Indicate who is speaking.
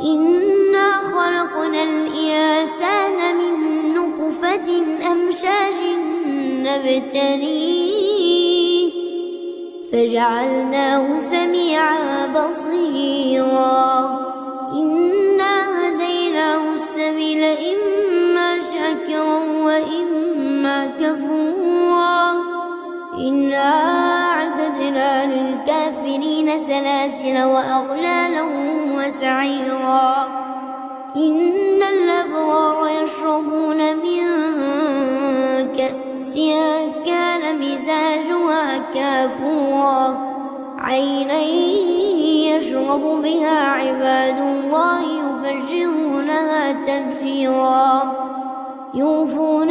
Speaker 1: إنا خلقنا الإنسان من نطفة أمشاج نبتليه فجعلناه سميعا بصيرا إنا هديناه السبيل إما شاكرا وإما كفورا إنا أعتدنا للكافرين سلاسل وأغلالا وسعيرا إن الأبرار يشربون من كأس كان مزاجها كافورا عينا يشرب بها عباد الله يفجرونها تفجيرا يوفون